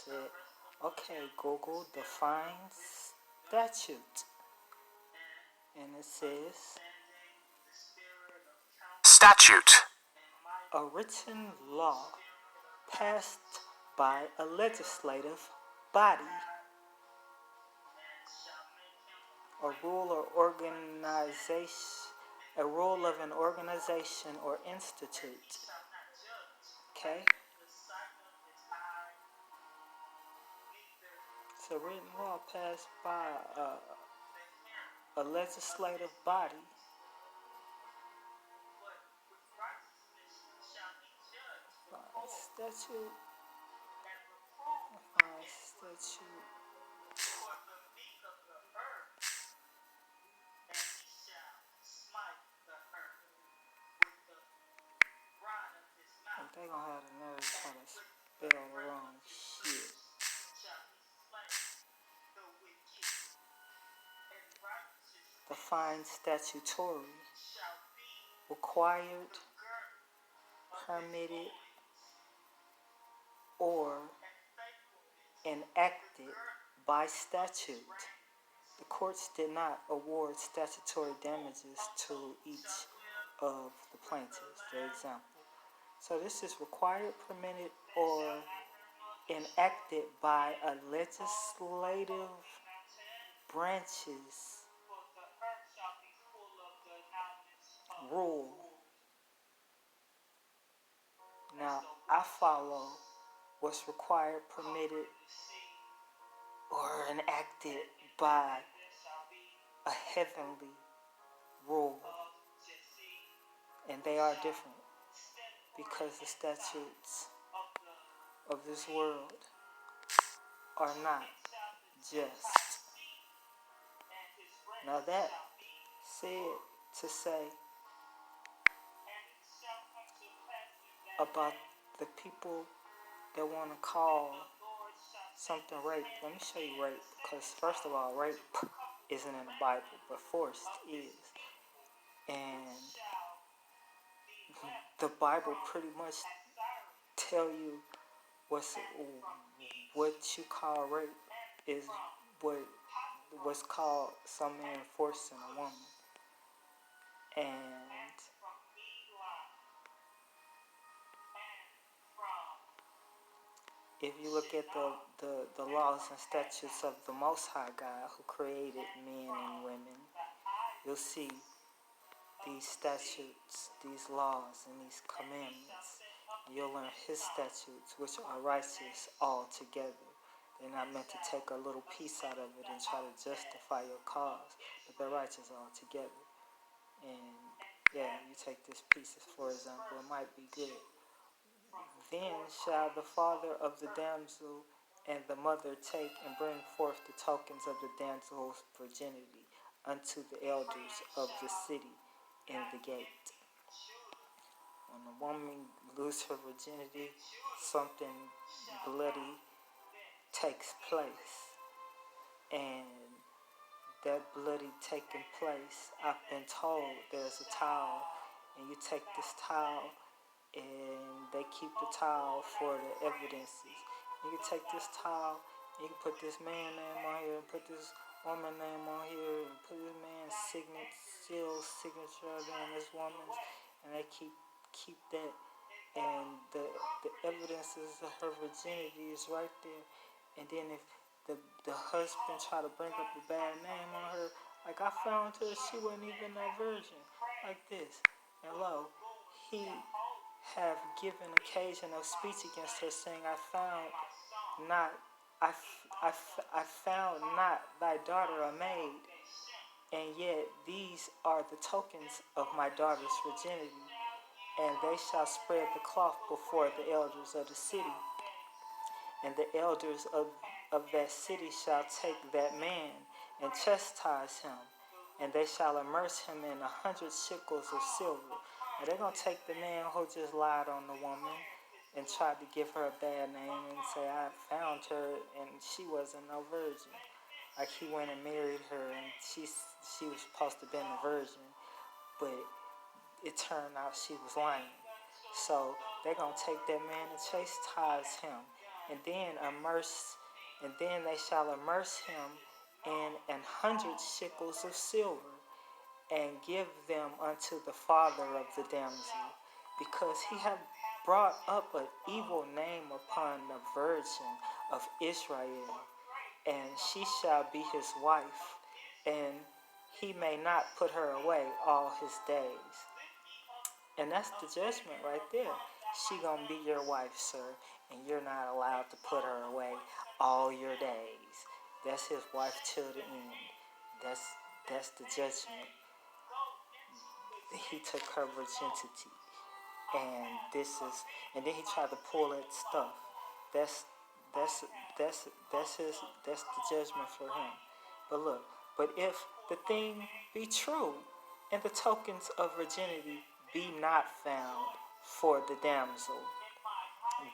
said, okay, Google, define statute. And it says, statute, a written law passed by a legislative body, a rule of an organization or institute. Okay? It's a written law passed by a legislative body. Statute. They gonna have to nerve try to spell the wrong shit. Defined statutory, required, permitted, or enacted by statute. The courts did not award statutory damages to each of the plaintiffs, the example. So this is required, permitted, or enacted by a legislative branch's rule. Now, I follow what's required, permitted, or enacted by a heavenly rule. And they are different because the statutes of this world are not just. Now that said to say about the people that want to call something rape. Let me show you rape, because first of all, rape isn't in the Bible, but forced is. And the Bible pretty much tell you what you call rape is what's called some man forcing a woman. And if you look at the laws and statutes of the Most High God who created men and women, you'll see these statutes, these laws, and these commandments. You'll learn His statutes, which are righteous altogether. They're not meant to take a little piece out of it and try to justify your cause, but they're righteous altogether. And yeah, you take this piece, for example, it might be good. Then shall the father of the damsel and the mother take and bring forth the tokens of the damsel's virginity unto the elders of the city in the gate. When a woman loses her virginity, something bloody takes place. And that bloody taking place, I've been told there's a towel, and you take this towel, and they keep the towel for the evidences. You can take this towel, you can put this man's name on here, and put this woman's name on here, and put this man's signature and this woman's, and they keep that, and the evidences of her virginity is right there. And then if the husband try to bring up a bad name on her, like I found her, she wasn't even no virgin, like this, and lo, he have given occasion of speech against her, saying, I found not thy daughter a maid, and yet these are the tokens of my daughter's virginity, and they shall spread the cloth before the elders of the city, and the elders of that city shall take that man and chastise him, and they shall immerse him in 100 shekels of silver. And they're going to take the man who just lied on the woman and tried to give her a bad name and say, I found her and she wasn't no virgin. Like he went and married her and she was supposed to have been a virgin, but it turned out she was lying. So they're going to take that man and chastise him and then they shall immerse him in 100 shekels of silver, and give them unto the father of the damsel, because he hath brought up an evil name upon the virgin of Israel, and she shall be his wife, and he may not put her away all his days. And that's the judgment right there. She gonna be your wife, sir, and you're not allowed to put her away all your days. That's his wife till the end. That's the judgment. He took her virginity, and then he tried to pull that stuff. That's that's that's the judgment for him. But look, but if the thing be true, and the tokens of virginity be not found for the damsel,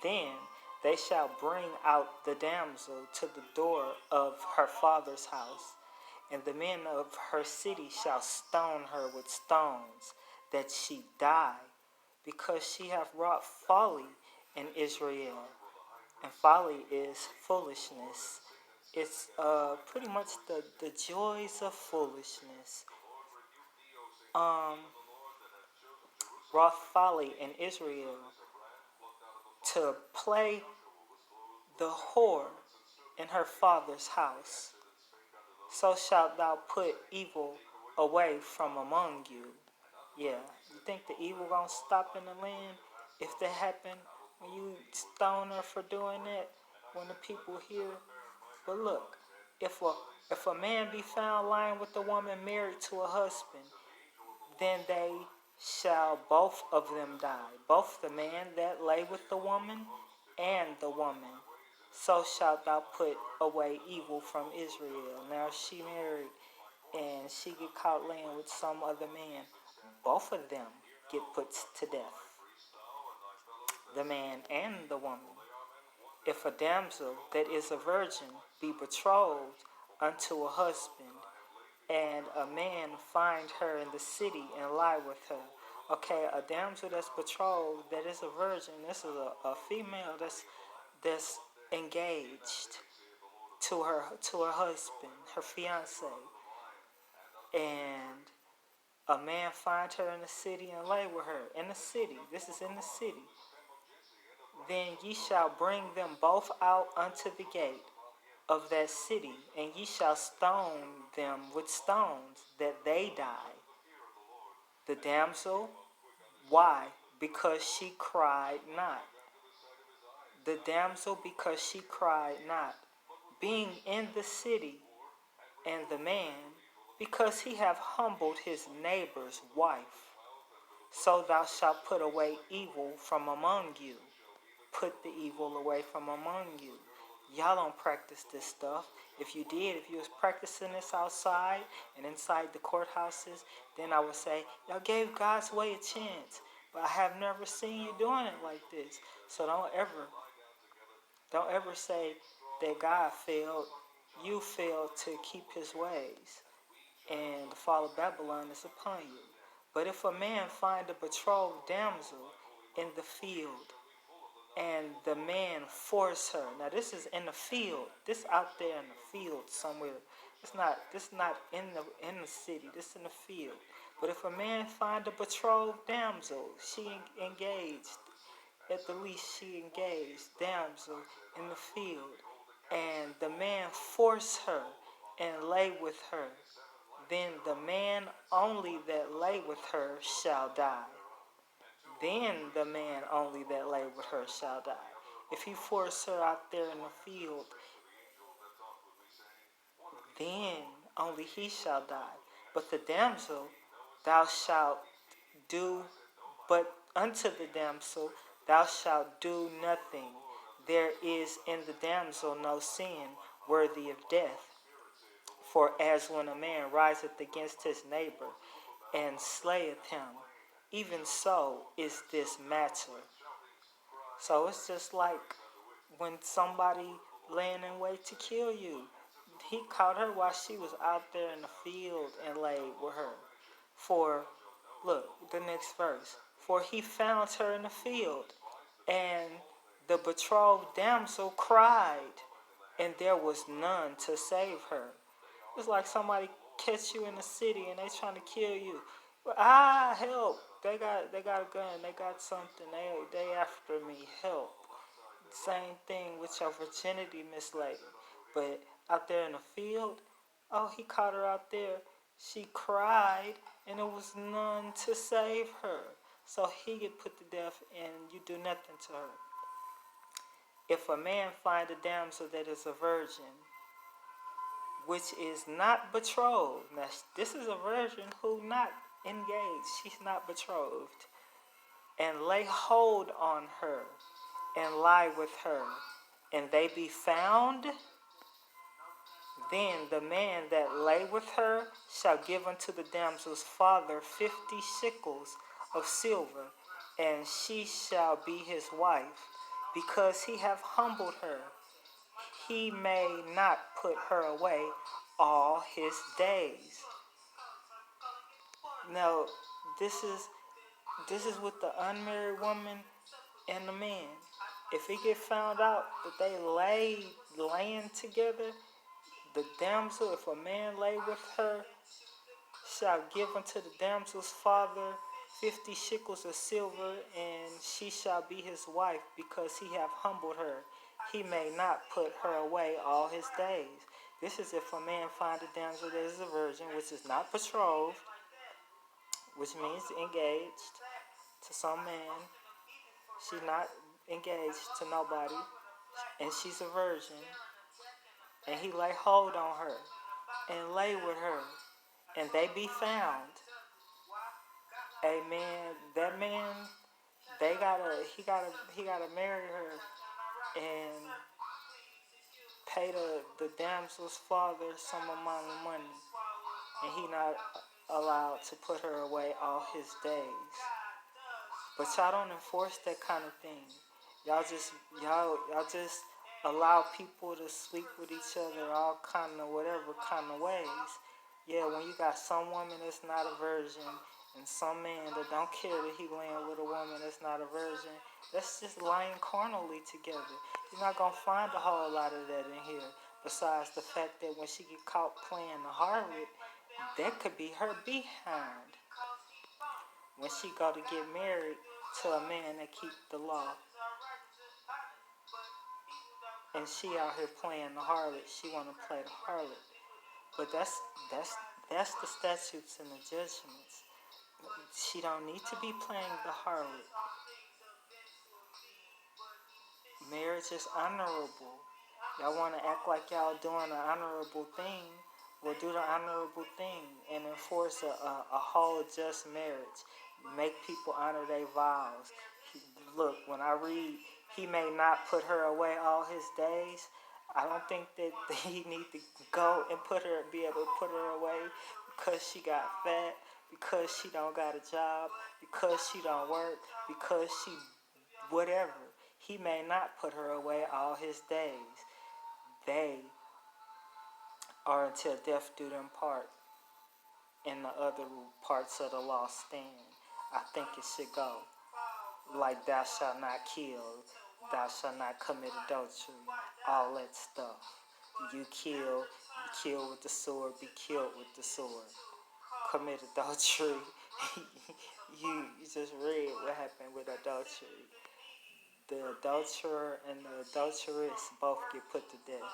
then they shall bring out the damsel to the door of her father's house, and the men of her city shall stone her with stones, that she die, because she hath wrought folly in Israel. And folly is foolishness. It's pretty much the joys of foolishness. Wrought folly in Israel, to play the whore in her father's house. So shalt thou put evil away from among you. Yeah, you think the evil gonna stop in the land if that happen when you stone her for doing that? When the people hear, but look, if a man be found lying with a woman married to a husband, then they shall both of them die, both the man that lay with the woman and the woman. So shalt thou put away evil from Israel. Now she married and she get caught laying with some other man. Both of them get put to death, the man and the woman. If a damsel that is a virgin be betrothed unto a husband, and a man find her in the city and lie with her. Okay, a damsel that's betrothed, that is a virgin, this is a female that's engaged to her husband, her fiance, and a man find her in the city and lay with her in the city. This is in the city. Then ye shall bring them both out unto the gate of that city, and ye shall stone them with stones, that they die. The damsel, why? Because she cried not. The damsel, because she cried not, being in the city, and the man, because he hath humbled his neighbor's wife. So thou shalt put away evil from among you. Put the evil away from among you. Y'all don't practice this stuff. If you did, if you was practicing this outside and inside the courthouses, then I would say, y'all gave God's way a chance. But I have never seen you doing it like this. So don't ever say that God failed. You failed to keep his ways, and the fall of Babylon is upon you. But if a man find a betrothed damsel in the field, and the man force her. Now this is in the field. This out there in the field somewhere. This not in the city. This in the field. But if a man find a betrothed damsel, she engaged. At the least she engaged damsel in the field, and the man force her and lay with her, then the man only that lay with her shall die. Then the man only that lay with her shall die. If he force her out there in the field, then only he shall die. But the damsel thou shalt do, but unto the damsel thou shalt do nothing. There is in the damsel no sin worthy of death. For as when a man riseth against his neighbor and slayeth him, even so is this matter. So it's just like when somebody laying in wait to kill you. He caught her while she was out there in the field and laid with her. For, look, the next verse. For he found her in the field, and The betrothed damsel cried, and there was none to save her. It's like somebody catch you in the city and they trying to kill you. Help! They got a gun. They got something. They after me. Help! Same thing with your virginity, Miss Lady. But out there in the field, oh, he caught her out there. She cried, and there was none to save her. So he get put to death, and you do nothing to her. If a man find a damsel that is a virgin, which is not betrothed. Now, this is a virgin who not engaged. She's not betrothed. And lay hold on her and lie with her, and they be found, then the man that lay with her shall give unto the damsel's father 50 shekels of silver, and she shall be his wife, because he hath humbled her. He may not put her away all his days. Now, this is with the unmarried woman and the man. If it get found out that they laying together, the damsel, if a man lay with her, shall give unto the damsel's father 50 shekels of silver, and she shall be his wife, because he hath humbled her. He may not put her away all his days. This is if a man find a damsel that is a virgin, which is not betrothed, which means engaged to some man. She's not engaged to nobody, and she's a virgin, and he lay hold on her and lay with her, and they be found. Amen. That man, he gotta marry her and pay the damsel's father some amount of money, and he not allowed to put her away all his days. But y'all don't enforce that kind of thing. Y'all just allow people to sleep with each other all kind of whatever kind of ways. Yeah, when you got some woman that's not a virgin and some man that don't care that he laying with a woman that's not a virgin, that's just lying carnally together. You're not gonna find a whole lot of that in here. Besides the fact that when she get caught playing the harlot, that could be her behind when she go to get married to a man that keep the law, and she out here playing the harlot. She want to play the harlot, but that's the statutes and the judgments. She don't need to be playing the harlot. Marriage is honorable. Y'all want to act like y'all doing an honorable thing? Well, do the honorable thing and enforce a whole just marriage. Make people honor their vows. Look, when I read, he may not put her away all his days, I don't think that he need to go and be able to put her away because she got fat, because she don't got a job, because she don't work, because she whatever. He may not put her away all his days. They are until death do them part, and the other parts of the law stand. I think it should go like thou shalt not kill, thou shalt not commit adultery, all that stuff. You kill with the sword, be killed with the sword. Commit adultery. you just read what happened with adultery. The adulterer and the adulteress both get put to death.